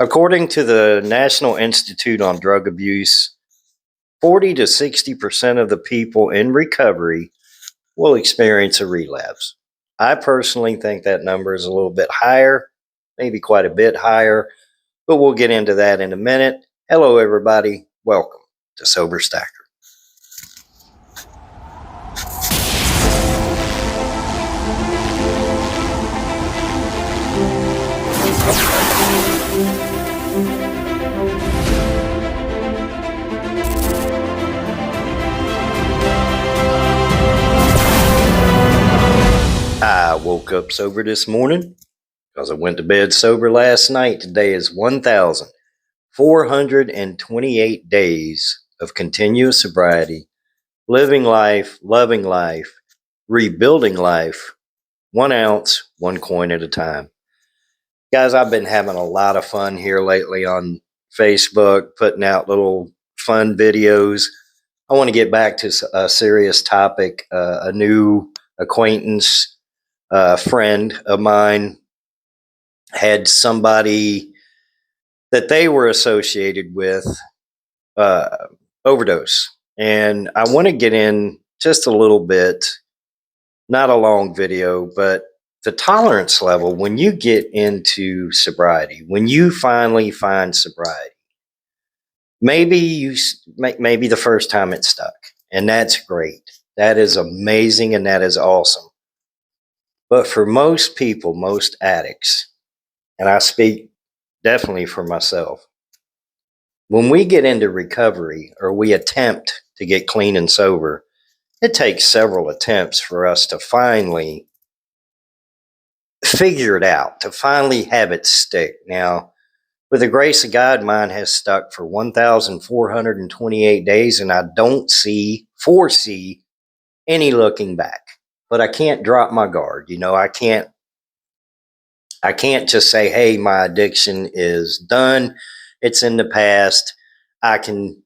According to the National Institute on Drug Abuse, 40 to 60% of the people in recovery will experience a relapse. I personally think that number is a little bit higher, maybe quite a bit higher, but we'll get into that in a minute. Hello, everybody. Welcome to Sober Stacker. I woke up sober this morning because I went to bed sober last night. Today is 1,428 days of continuous sobriety, living life, loving life, rebuilding life, 1 ounce, one coin at a time. Guys, I've been having a lot of fun here lately on Facebook, putting out little fun videos. I want to get back to a serious topic. A new acquaintance, friend of mine had somebody that they were associated with overdose. And I want to get in just a little bit, not a long video, but the tolerance level when you get into sobriety, when you finally find sobriety. Maybe maybe the first time it stuck, and that's great. That is amazing, and that is awesome. But for most people, most addicts, and I speak definitely for myself, when we get into recovery or we attempt to get clean and sober, it takes several attempts for us to finally figure it out, to finally have it stick. Now, with the grace of God, mine has stuck for 1,428 days, and I don't foresee any looking back. But I can't drop my guard. I can't just say, hey, my addiction is done. It's in the past. I can,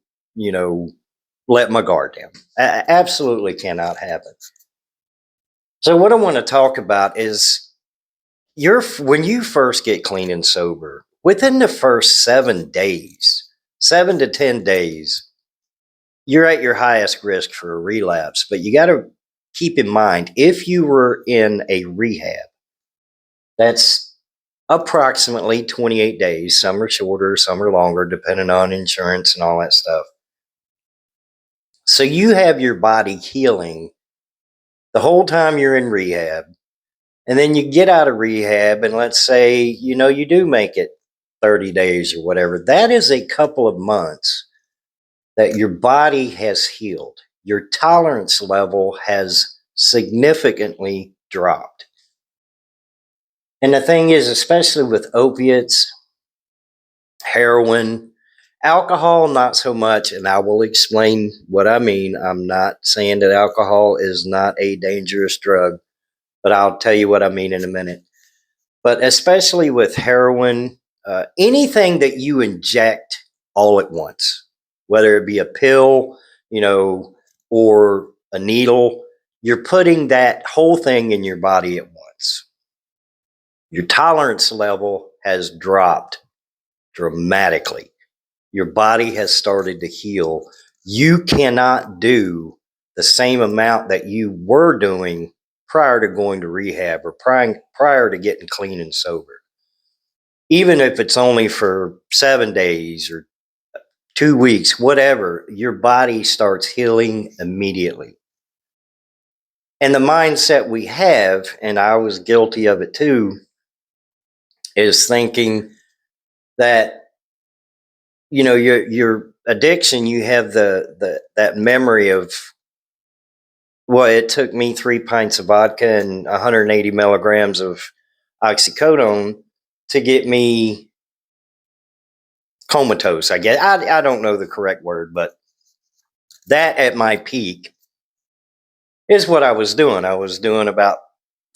let my guard down. Absolutely cannot happen. So what I want to talk about is when you first get clean and sober, within the first 7 days, 7 to 10 days, you're at your highest risk for a relapse. But you got to keep in mind, if you were in a rehab, that's approximately 28 days. Some are shorter, some are longer, depending on insurance and all that stuff. So you have your body healing the whole time you're in rehab. And then you get out of rehab, and let's say, you do make it 30 days or whatever. That is a couple of months that your body has healed. Your tolerance level has significantly dropped. And the thing is, especially with opiates, heroin, alcohol, not so much. And I will explain what I mean. I'm not saying that alcohol is not a dangerous drug, but I'll tell you what I mean in a minute. But especially with heroin, anything that you inject all at once, whether it be a pill, or a needle, you're putting that whole thing in your body at once. Your tolerance level has dropped dramatically. Your body has started to heal. You cannot do the same amount that you were doing prior to going to rehab or prior to getting clean and sober. Even if it's only for 7 days or 2 weeks, whatever, your body starts healing immediately. And the mindset we have, and I was guilty of it too, is thinking that, your addiction, you have that memory of, well, it took me 3 pints of vodka and 180 milligrams of oxycodone to get me comatose, I guess. I don't know the correct word, but that at my peak is what I was doing. I was doing about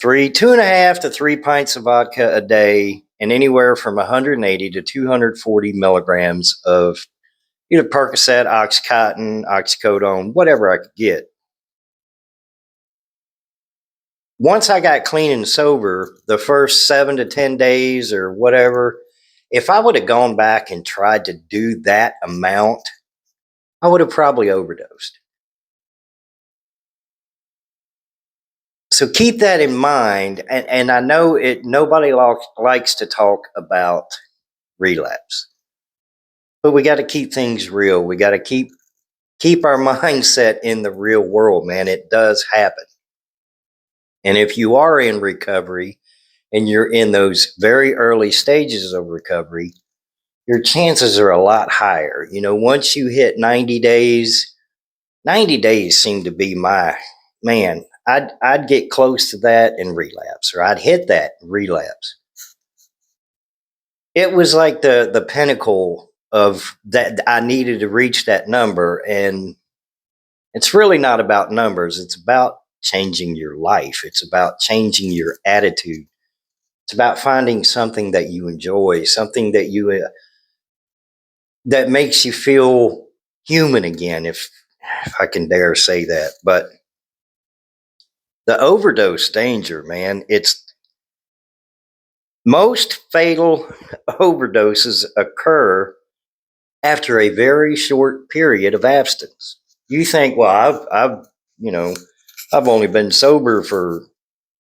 2.5 to 3 pints of vodka a day, and anywhere from 180 to 240 milligrams of either Percocet, Oxycontin, oxycodone, whatever I could get. Once I got clean and sober, the first 7 to 10 days or whatever, If I would have gone back and tried to do that amount, I would have probably overdosed. So keep that in mind. And I know nobody likes to talk about relapse, but we got to keep things real. We got to keep our mindset in the real world, man. It does happen. And if you are in recovery and you're in those very early stages of recovery, your chances are a lot higher. You know, once you hit 90 days, 90 days seemed to be my man. I'd get close to that and relapse, or I'd hit that and relapse. It was like the pinnacle of that. I needed to reach that number, and it's really not about numbers. It's about changing your life. It's about changing your attitude. It's about finding something that you enjoy, something that makes you feel human again, if I can dare say that. But the overdose danger, man, it's most fatal overdoses occur after a very short period of abstinence. You think, well, you know, I've only been sober for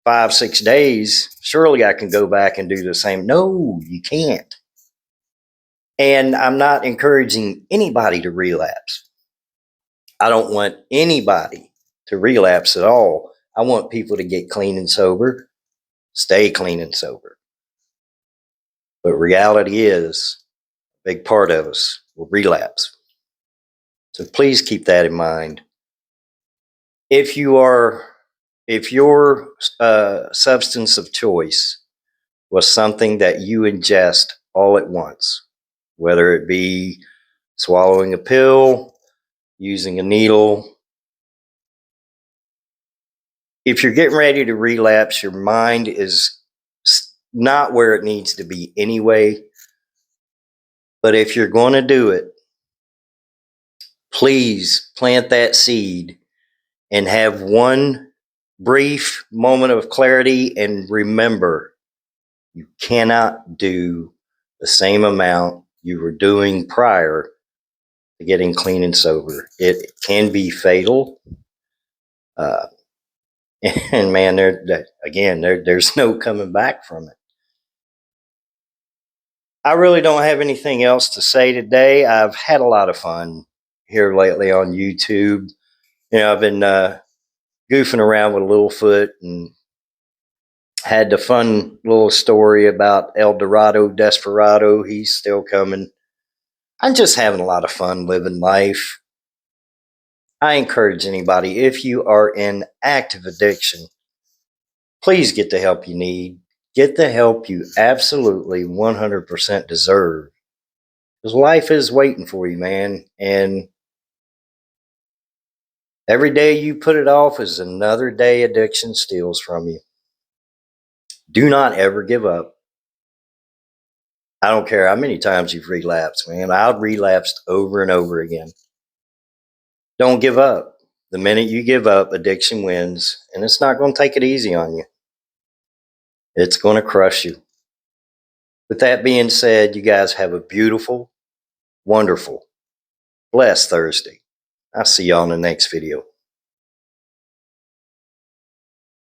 5, 6 days. Surely I can go back and do the same. No, you can't. And I'm not encouraging anybody to relapse. I don't want anybody to relapse at all. I want people to get clean and sober, stay clean and sober. But reality is, a big part of us will relapse. So please keep that in mind. If your substance of choice was something that you ingest all at once, whether it be swallowing a pill, using a needle, if you're getting ready to relapse, your mind is not where it needs to be anyway. But if you're going to do it, please plant that seed and have one brief moment of clarity, and remember, you cannot do the same amount you were doing prior to getting clean and sober. It can be fatal. Uh, and man, there's no coming back from it. I really don't have anything else to say today. I've had a lot of fun here lately on YouTube. You know, I've been goofing around with Littlefoot and had the fun little story about El Dorado Desperado. He's still coming. I'm just having a lot of fun living life. I encourage anybody, if you are in active addiction, please get the help you need. Get the help you absolutely 100% deserve. Because life is waiting for you, man. And every day you put it off is another day addiction steals from you. Do not ever give up. I don't care how many times you've relapsed, man. I've relapsed over and over again. Don't give up. The minute you give up, addiction wins, and it's not going to take it easy on you. It's going to crush you. With that being said, you guys have a beautiful, wonderful, blessed Thursday. I'll see y'all in the next video.